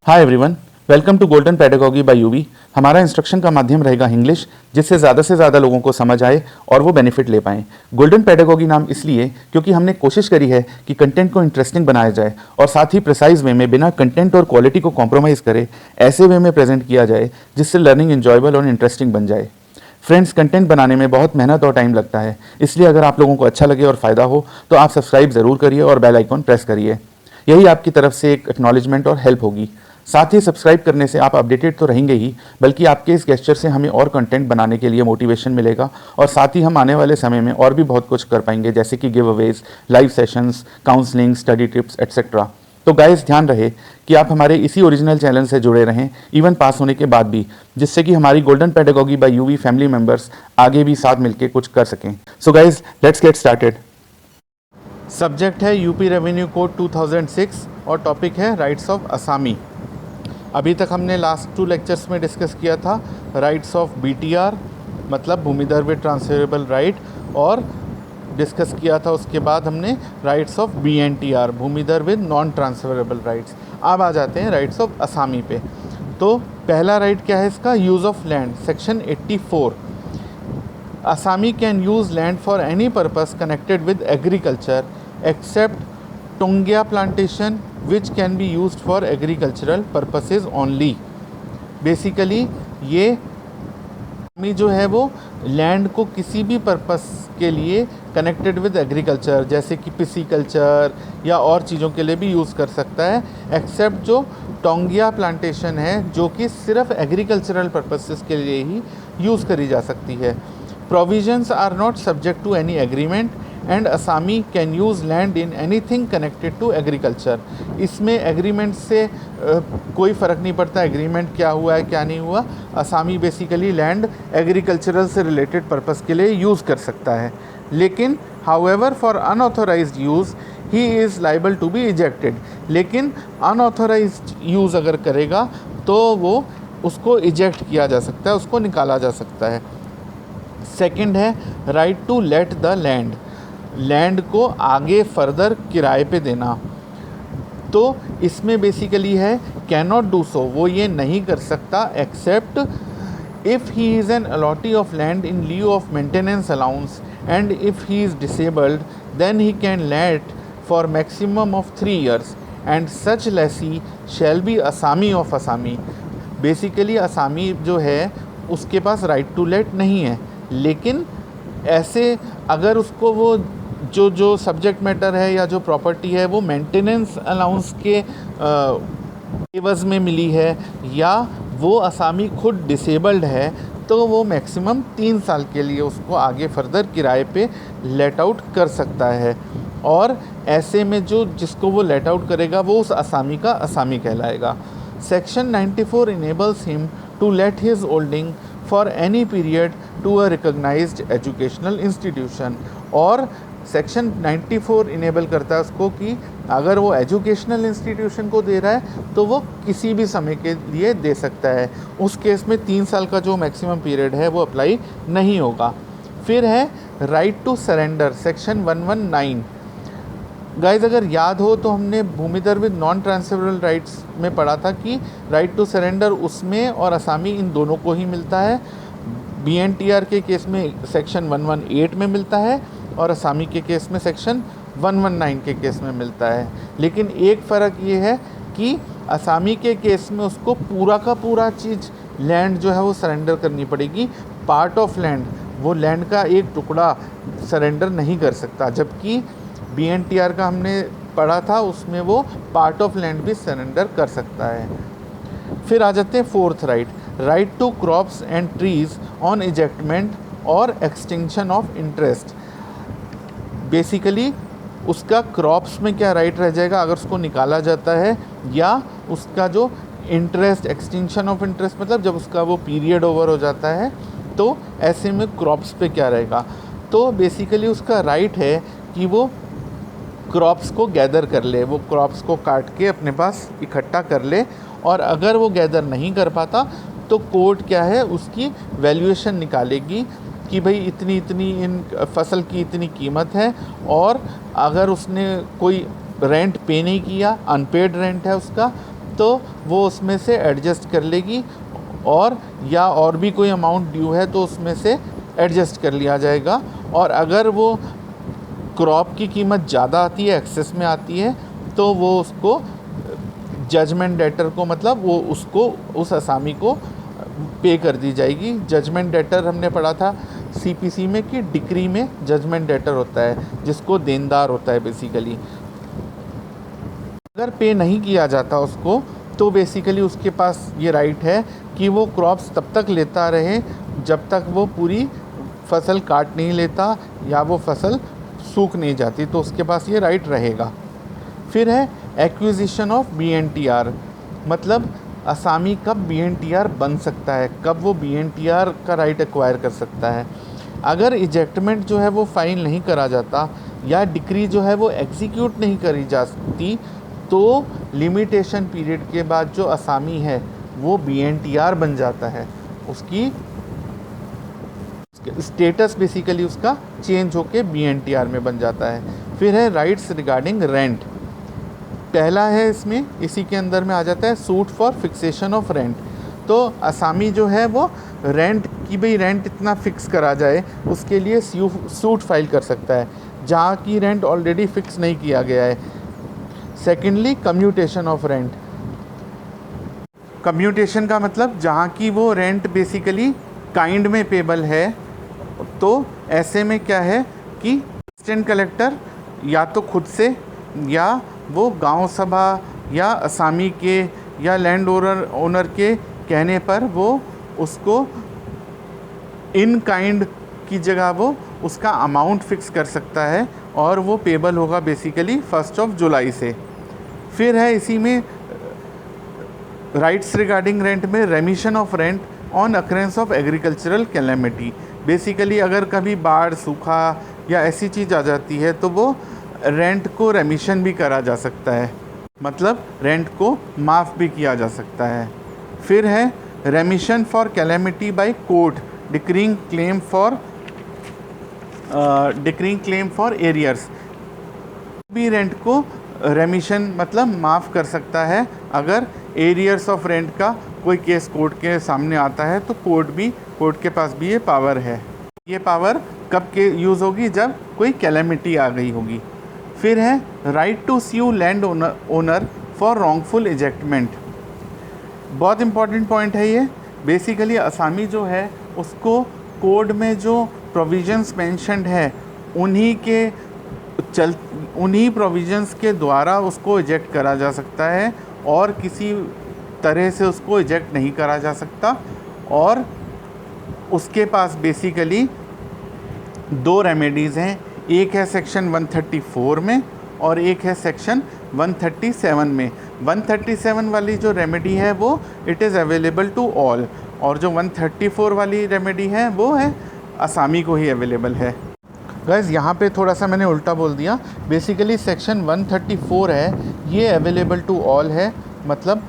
Hi everyone, welcome to golden pedagogy by UV. हमारा instruction का माध्यम रहेगा इंग्लिश, जिससे ज़्यादा से ज़्यादा लोगों को समझ आए और वो बेनिफिट ले पाएँ। गोल्डन पेडागॉजी नाम इसलिए क्योंकि हमने कोशिश करी है कि कंटेंट को इंटरेस्टिंग बनाया जाए और साथ ही प्रिसाइज वे में बिना कंटेंट और क्वालिटी को कॉम्प्रोमाइज़ करे ऐसे वे में प्रेजेंट किया जाए जिससे लर्निंग इंजॉयबल और इंटरेस्टिंग बन जाए। फ्रेंड्स, कंटेंट बनाने में बहुत मेहनत और टाइम लगता है, इसलिए अगर आप लोगों को अच्छा लगे और फ़ायदा हो तो आप सब्सक्राइब ज़रूर करिए और बेल आइकॉन प्रेस करिए। यही आपकी तरफ से एक एक्नॉलेजमेंट और हेल्प होगी। साथ ही सब्सक्राइब करने से आप अपडेटेड तो रहेंगे ही, बल्कि आपके इस गेस्चर से हमें और कंटेंट बनाने के लिए मोटिवेशन मिलेगा और साथ ही हम आने वाले समय में और भी बहुत कुछ कर पाएंगे, जैसे कि give Awez, live sessions, counselling, study tips etcetera. तो गाइस, ध्यान रहे कि आप हमारे इसी ओरिजिनल चैनल से जुड़े रहें इवन पास होने के बाद भी, जिससे कि हमारी golden pedagogy by UV family members आगे भी साथ मिलकर कुछ कर सकें। So guys, let's get started. Subject है यूपी रेवेन्यू कोड 2006 और टॉपिक है राइट्स ऑफ असामी। अभी तक हमने लास्ट 2 लेक्चर्स में डिस्कस किया था राइट्स ऑफ बीटीआर, मतलब भूमिधर विद ट्रांसफरेबल राइट, और डिस्कस किया था उसके बाद हमने राइट्स ऑफ बीएनटीआर, भूमिधर विद नॉन ट्रांसफरेबल राइट्स। अब आ जाते हैं राइट्स ऑफ असामी पे। तो पहला राइट क्या है इसका? Use of land, section 84। असामी can use land for any purpose connected with agriculture except taungya plantation which can be used for agricultural purposes only. Basically ये जो है वो लैंड को किसी भी पर्पस के लिए कनेक्टेड विद एग्रीकल्चर, जैसे कि पिसीकल्चर या और चीज़ों के लिए भी यूज़ कर सकता है, एक्सेप्ट जो टोंगिया प्लांटेशन है जो कि सिर्फ एग्रीकल्चरल पर्पसेस के लिए ही यूज़ करी जा सकती है। Provisions are not subject to any agreement and असामी can use land in anything connected to agriculture. इसमें एग्रीमेंट से कोई फ़र्क नहीं पड़ता एग्रीमेंट क्या हुआ है क्या नहीं हुआ, असामी बेसिकली लैंड एग्रीकल्चरल से रिलेटेड पर्पस के लिए यूज़ कर सकता है। लेकिन however for unauthorised use he is liable to be ejected. लेकिन अनऑथोराइज्ड यूज़ अगर करेगा तो वो उसको इजेक्ट किया जा सकता है, उसको निकाला जा सकता है। सेकंड है right to let the land, लैंड को आगे फर्दर किराए पे देना। तो इसमें बेसिकली है कैन नॉट डू सो, वो ये नहीं कर सकता except if he is an allottee of land in lieu of maintenance allowance and if he is disabled then he can let for maximum of 3 years and such lessee shall be असामी of असामी। Basically असामी जो है उसके पास right to late नहीं है, लेकिन ऐसे अगर उसको वो जो सब्जेक्ट मैटर है या जो प्रॉपर्टी है वो मेंटेनेंस अलाउंस के एवज़ में मिली है या वो असामी खुद डिसेबल्ड है, तो वो मैक्सिमम 3 साल के लिए उसको आगे फर्दर किराए पे लेट आउट कर सकता है। और ऐसे में जो जिसको वो लेट आउट करेगा वो उस असामी का असामी कहलाएगा। Section 94 enables him to let his holding for any period to a recognised educational institution. और सेक्शन 94 इनेबल करता है उसको कि अगर वो एजुकेशनल इंस्टीट्यूशन को दे रहा है तो वो किसी भी समय के लिए दे सकता है। उस केस में 3 साल का जो मैक्सिमम पीरियड है वो अप्लाई नहीं होगा। फिर है right to surrender, section 119। Guys, अगर याद हो तो हमने bhumidhar with non transferable rights में पढ़ा था कि राइट टू सरेंडर उसमें और असामी इन दोनों को ही मिलता है। बीएनटीआर के केस में सेक्शन 118 में मिलता है और असामी के केस में सेक्शन 119 के केस में मिलता है। लेकिन एक फ़र्क ये है कि असामी के केस में उसको पूरा का पूरा चीज़ लैंड जो है वो सरेंडर करनी पड़ेगी। पार्ट ऑफ लैंड, वो लैंड का एक टुकड़ा सरेंडर नहीं कर सकता, जबकि बीएनटीआर का हमने पढ़ा था उसमें वो पार्ट ऑफ लैंड भी सरेंडर कर सकता है। फिर आ जाते हैं fourth right, right to crops and trees on ejectment और एक्सटिंक्शन ऑफ इंटरेस्ट। बेसिकली उसका क्रॉप्स में क्या राइट रह जाएगा अगर उसको निकाला जाता है, या उसका जो इंटरेस्ट, एक्सटिंक्शन ऑफ इंटरेस्ट मतलब जब उसका वो पीरियड ओवर हो जाता है, तो ऐसे में क्रॉप्स पे क्या रहेगा। तो बेसिकली उसका राइट है कि वो क्रॉप्स को गैदर कर ले, वो क्रॉप्स को काट के अपने पास इकट्ठा कर ले, और अगर वो गैदर नहीं कर पाता तो कोर्ट क्या है उसकी वैल्यूएशन निकालेगी कि भाई इतनी इतनी इन फसल की इतनी कीमत है, और अगर उसने कोई रेंट पे नहीं किया, अनपेड रेंट है उसका, तो वो उसमें से एडजस्ट कर लेगी, और भी कोई अमाउंट ड्यू है तो उसमें से एडजस्ट कर लिया जाएगा। और अगर वो क्रॉप की कीमत ज़्यादा आती है, एक्सेस में आती है, तो वो उसको जजमेंट डेटर को, मतलब वो उसको, उस असामी को पे कर दी जाएगी। जजमेंट डेटर हमने पढ़ा था सीपीसी में कि डिक्री में जजमेंट डेटर होता है जिसको देनदार होता है बेसिकली। अगर पे नहीं किया जाता उसको, तो बेसिकली उसके पास ये राइट है कि वो क्रॉप्स तब तक लेता रहे जब तक वो पूरी फसल काट नहीं लेता या वो फसल सूख नहीं जाती, तो उसके पास ये राइट रहेगा। फिर है एक्विजिशन ऑफ BNTR, मतलब असामी कब BNTR बन सकता है, कब वो BNTR का राइट एक्वायर कर सकता है। अगर इजेक्टमेंट जो है वो फाइल नहीं करा जाता या डिक्री जो है वो एग्जीक्यूट नहीं करी जाती, तो लिमिटेशन पीरियड के बाद जो असामी है वो BNTR बन जाता है। उसकी स्टेटस बेसिकली उसका चेंज होके BNTR में बन जाता है। फिर है राइट्स रिगार्डिंग रेंट। पहला है इसमें, इसी के अंदर में आ जाता है suit for fixation of rent. तो असामी जो है वो रेंट की, भाई रेंट इतना फिक्स करा जाए, उसके लिए सूट फाइल कर सकता है जहाँ की रेंट ऑलरेडी फिक्स नहीं किया गया है। Secondly commutation of rent. Commutation का मतलब जहाँ की वो रेंट बेसिकली काइंड में पेबल है, तो ऐसे में क्या है कि असिस्टेंट कलेक्टर या तो खुद से या वो गांव सभा या असामी के या लैंड ओनर के कहने पर वो उसको इन काइंड की जगह वो उसका अमाउंट फिक्स कर सकता है और वो पेबल होगा बेसिकली 1 जुलाई से। फिर है इसी में राइट्स रिगार्डिंग रेंट में रेमिशन of rent on occurrence of agricultural calamity. Basically अगर कभी बाढ़, सूखा या ऐसी चीज़ आ जाती है तो वो रेंट को रेमिशन भी करा जा सकता है, मतलब रेंट को माफ़ भी किया जा सकता है। फिर है remission for calamity by court decreeing claim for arrears. भी रेंट को रेमिशन मतलब माफ़ कर सकता है अगर एरियर्स ऑफ रेंट का कोई केस कोर्ट के सामने आता है, तो कोर्ट के पास भी ये पावर है। ये पावर कब के यूज़ होगी, जब कोई कैलेमिटी आ गई होगी। फिर है right to sue land owner for wrongful ejectment. बहुत इंपॉर्टेंट पॉइंट है ये। बेसिकली असामी जो है उसको कोड में जो प्रोविजंस मेंशन्ड है उन्हीं प्रोविजंस के द्वारा उसको इजेक्ट करा जा सकता है और किसी तरह से उसको इजेक्ट नहीं करा जा सकता। और उसके पास बेसिकली 2 रेमेडीज़ हैं, एक है सेक्शन 134 में और एक है सेक्शन 137 में। 137 वाली जो रेमेडी है वो it is available to all, और जो 134 वाली रेमेडी है वो है असामी को ही अवेलेबल है। गाइस यहाँ पे थोड़ा सा मैंने उल्टा बोल दिया। बेसिकली सेक्शन 134 है ये अवेलेबल टू ऑल है, मतलब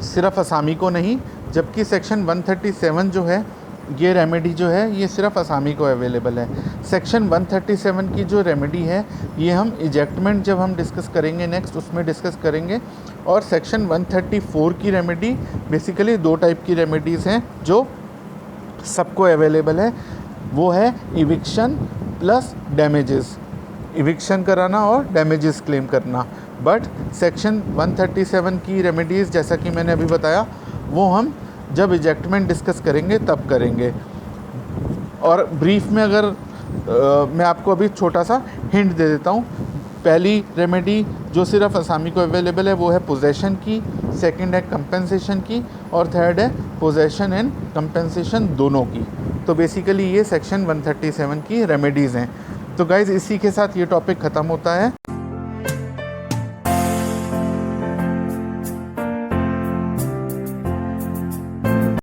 सिर्फ असामी को नहीं, जबकि सेक्शन 137 जो है ये रेमेडी जो है ये सिर्फ असामी को अवेलेबल है। सेक्शन 137 की जो रेमेडी है ये हम इजेक्टमेंट जब हम डिस्कस करेंगे नेक्स्ट उसमें डिस्कस करेंगे। और सेक्शन 134 की रेमेडी बेसिकली 2 टाइप की रेमेडीज़ हैं जो सबको अवेलेबल है, वो है इविक्शन प्लस डैमेजेस, इविक्शन कराना और डैमेजेस क्लेम करना। बट सेक्शन 137 की रेमेडीज़ जैसा कि मैंने अभी बताया वो हम जब इजेक्टमेंट डिस्कस करेंगे तब करेंगे। और ब्रीफ में अगर मैं आपको अभी छोटा सा हिंट दे देता हूँ। पहली रेमेडी जो सिर्फ असामी को अवेलेबल है वो है पोजेशन की, सेकंड है कंपेंसेशन की, और थर्ड है पोजेशन एंड कंपेंसेशन दोनों की। तो बेसिकली ये सेक्शन 137 की रेमेडीज़ हैं। तो गाइज़ इसी के साथ ये टॉपिक ख़त्म होता है।